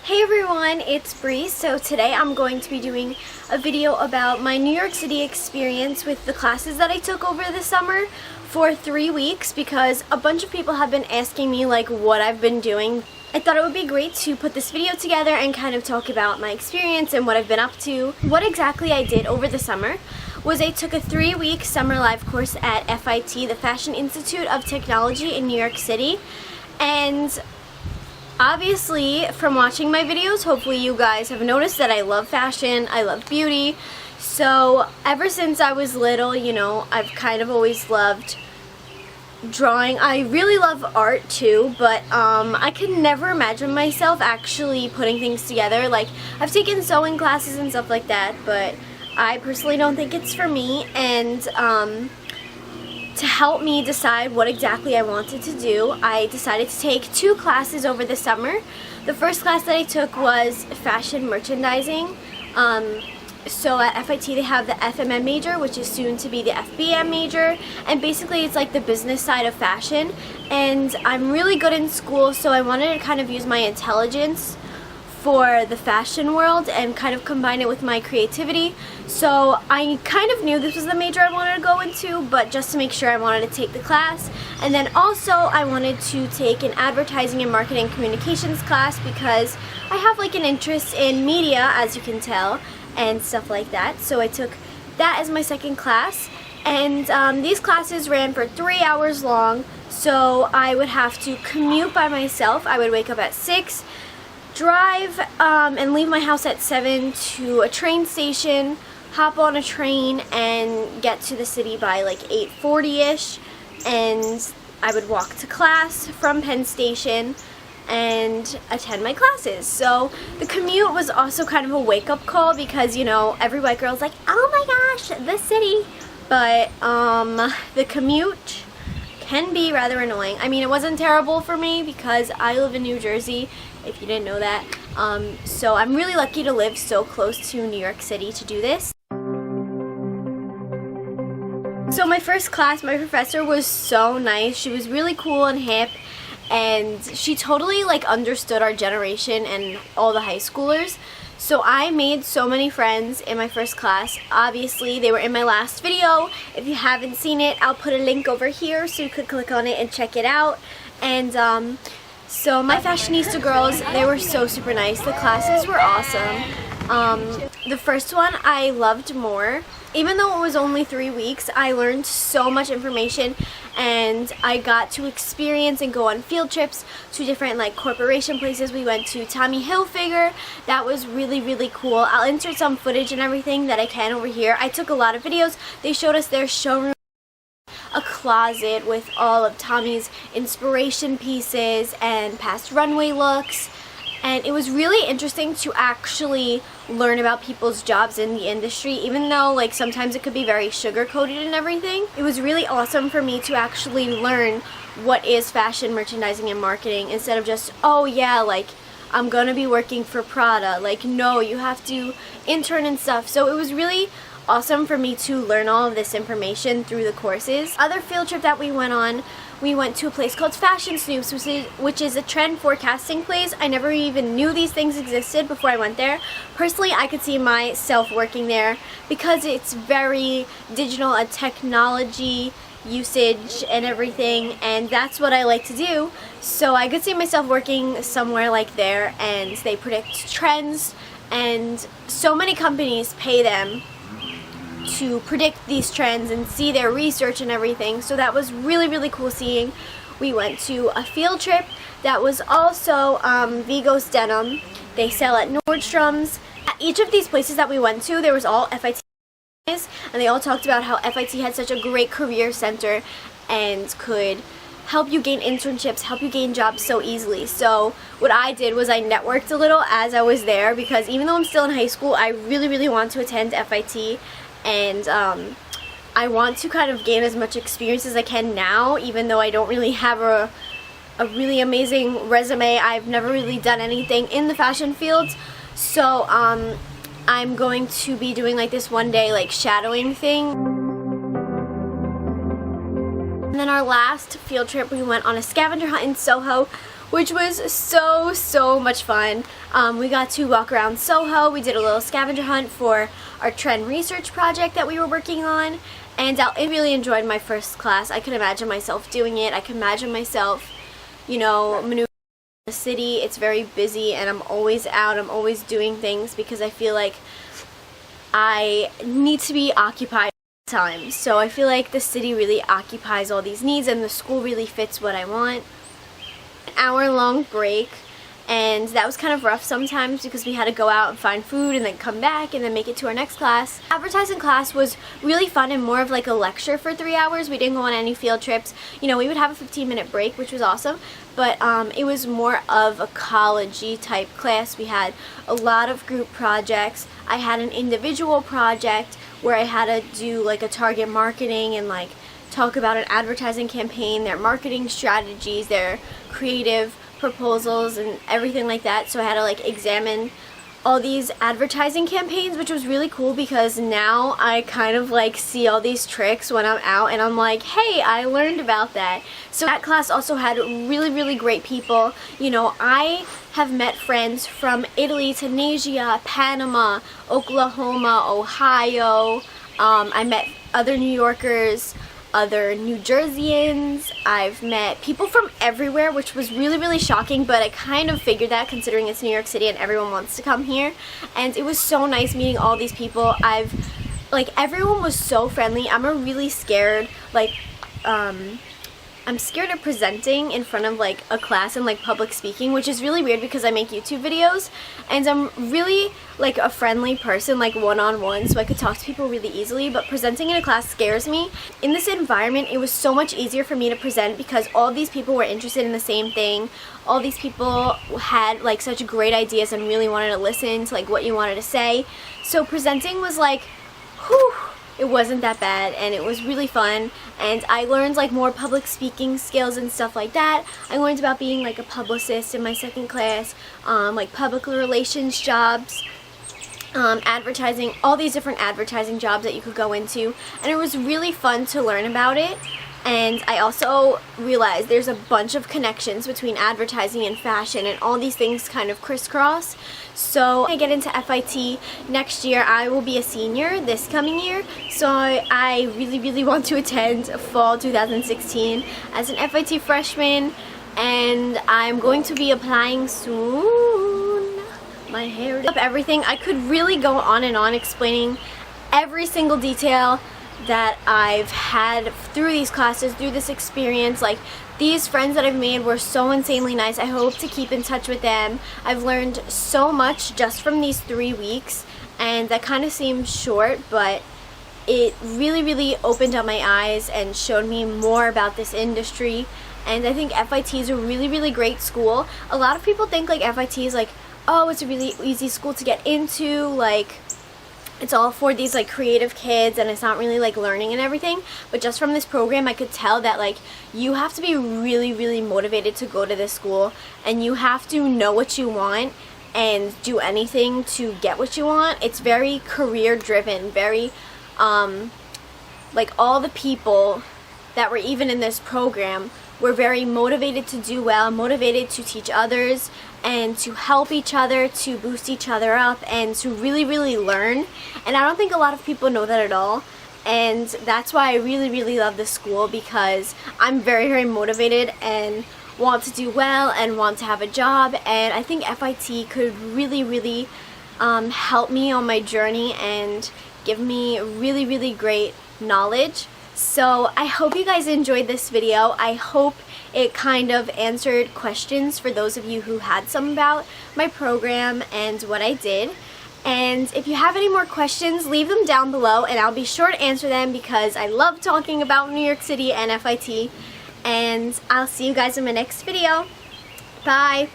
Hey everyone, it's Bree. So today I'm going to be doing a video about my New York City experience with the classes that I took over the summer for 3 weeks because a bunch of people have been asking me like what I've been doing. I thought it would be great to put this video together and kind of talk about my experience and what I've been up to. What exactly I did over the summer was I took a 3-week summer live course at FIT, the Fashion Institute of Technology in New York City. And obviously, from watching my videos, hopefully you guys have noticed that I love fashion, I love beauty. So ever since I was little, you know, I've kind of always loved drawing. I really love art too, but I could never imagine myself actually putting things together. Like, I've taken sewing classes and stuff like that, but I personally don't think it's for me. And to help me decide what exactly I wanted to do, I decided to take 2 classes over the summer. The first class that I took was fashion merchandising. So at FIT they have the FMM major, which is soon to be the FBM major, and basically it's like the business side of fashion. And I'm really good in school, so I wanted to kind of use my intelligence for the fashion world and kind of combine it with my creativity. So I kind of knew this was the major I wanted to go into, but just to make sure, I wanted to take the class. And then also I wanted to take an advertising and marketing communications class because I have like an interest in media, as you can tell, and stuff like that. So I took that as my second class, and these classes ran for 3 hours long. So I would have to commute by myself. I would wake up at 6, drive and leave my house at 7 to a train station, hop on a train and get to the city by like 8:40ish, and I would walk to class from Penn Station and attend my classes. So the commute was also kind of a wake-up call because, you know, every white girl's like, oh my gosh, the city. But the commute can be rather annoying. I mean, it wasn't terrible for me because I live in New Jersey, if you didn't know that. So I'm really lucky to live so close to New York City to do this. So my first class, my professor was so nice. She was really cool and hip, and she totally like understood our generation and all the high schoolers. So I made so many friends in my first class. Obviously, they were in my last video. If you haven't seen it, I'll put a link over here so you could click on it and check it out. And so my fashionista girls, they were so super nice. The classes were awesome. The first one I loved more. Even though it was only 3 weeks, I learned so much information, and I got to experience and go on field trips to different like corporation places. We went to Tommy Hilfiger. That was really, really cool. I'll insert some footage and everything that I can over here. I took a lot of videos. They showed us their showroom, a closet with all of Tommy's inspiration pieces and past runway looks. And it was really interesting to actually learn about people's jobs in the industry, even though like sometimes it could be very sugar-coated and everything. It was really awesome for me to actually learn what is fashion merchandising and marketing, instead of just, oh yeah, like I'm gonna be working for Prada. Like, no, you have to intern and stuff. So it was really awesome for me to learn all of this information through the courses. Other field trip that we went to a place called Fashion Snoops, which is a trend forecasting place. I never even knew these things existed before I went there. Personally, I could see myself working there because it's very digital and technology usage and everything, and that's what I like to do. So I could see myself working somewhere like there, and they predict trends, and so many companies pay them to predict these trends and see their research and everything. So that was really, really cool seeing. We went to a field trip that was also Vigos Denim. They sell at Nordstrom's. At each of these places that we went to, there was all FIT, and they all talked about how FIT had such a great career center and could help you gain internships, help you gain jobs so easily. So what I did was I networked a little as I was there, because even though I'm still in high school, I really, really want to attend FIT. And I want to kind of gain as much experience as I can now, even though I don't really have a really amazing resume. I've never really done anything in the fashion field. So I'm going to be doing like this one day like shadowing thing. And then our last field trip, we went on a scavenger hunt in Soho, which was so much fun. We got to walk around Soho. We did a little scavenger hunt for our trend research project that we were working on, and I really enjoyed my first class. I could imagine myself doing it. I could imagine myself, you know, maneuvering in the city. It's very busy and I'm always out. I'm always doing things because I feel like I need to be occupied all the time. So I feel like the city really occupies all these needs and the school really fits what I want. An hour-long break, and that was kind of rough sometimes because we had to go out and find food and then come back and then make it to our next class. Advertising class was really fun and more of like a lecture for 3 hours. We didn't go on any field trips. You know, we would have a 15-minute break, which was awesome, but it was more of a college-y type class. We had a lot of group projects. I had an individual project where I had to do like a target marketing and like talk about an advertising campaign, their marketing strategies, their creative proposals and everything like that. So I had to like examine all these advertising campaigns, which was really cool because now I kind of like see all these tricks when I'm out and I'm like, hey, I learned about that. So that class also had really great people. You know, I have met friends from Italy, Tunisia, Panama, Oklahoma, Ohio. I met other New Yorkers, other New Jerseyans. I've met people from everywhere, which was really shocking, but I kind of figured that considering it's New York City and everyone wants to come here. And it was so nice meeting all these people. Everyone was so friendly. I'm a really scared, I'm scared of presenting in front of like a class and like public speaking, which is really weird because I make YouTube videos and I'm really like a friendly person, like one-on-one, so I could talk to people really easily, but presenting in a class scares me. In this environment, it was so much easier for me to present because all these people were interested in the same thing. All these people had like such great ideas and really wanted to listen to like what you wanted to say. So presenting was like, whew, it wasn't that bad and it was really fun, and I learned like more public speaking skills and stuff like that. I learned about being like a publicist in my second class, like public relations jobs, advertising, all these different advertising jobs that you could go into, and it was really fun to learn about it. And I also realized there's a bunch of connections between advertising and fashion, and all these things kind of crisscross. So when I get into FIT next year, I will be a senior this coming year, so I really want to attend fall 2016 as an FIT freshman, and I'm going to be applying soon. My hair up, everything. I could really go on and on explaining every single detail that I've had through these classes, through this experience. Like, these friends that I've made were so insanely nice. I hope to keep in touch with them. I've learned so much just from these 3 weeks, and that kind of seems short, but it really opened up my eyes and showed me more about this industry. And I think FIT is a really great school. A lot of people think like FIT is like, oh, it's a really easy school to get into, like it's all for these like creative kids and it's not really like learning and everything. But just from this program, I could tell that like you have to be really motivated to go to this school, and you have to know what you want and do anything to get what you want. It's very career driven, very like all the people that were even in this program were very motivated to do well, motivated to teach others and to help each other, to boost each other up, and to really learn. And I don't think a lot of people know that at all. And that's why I really love this school, because I'm very motivated and want to do well and want to have a job. And I think FIT could really help me on my journey and give me really great knowledge. So I hope you guys enjoyed this video. I hope it kind of answered questions for those of you who had some about my program and what I did. And if you have any more questions, leave them down below and I'll be sure to answer them, because I love talking about New York City and FIT. And I'll see you guys in my next video. Bye!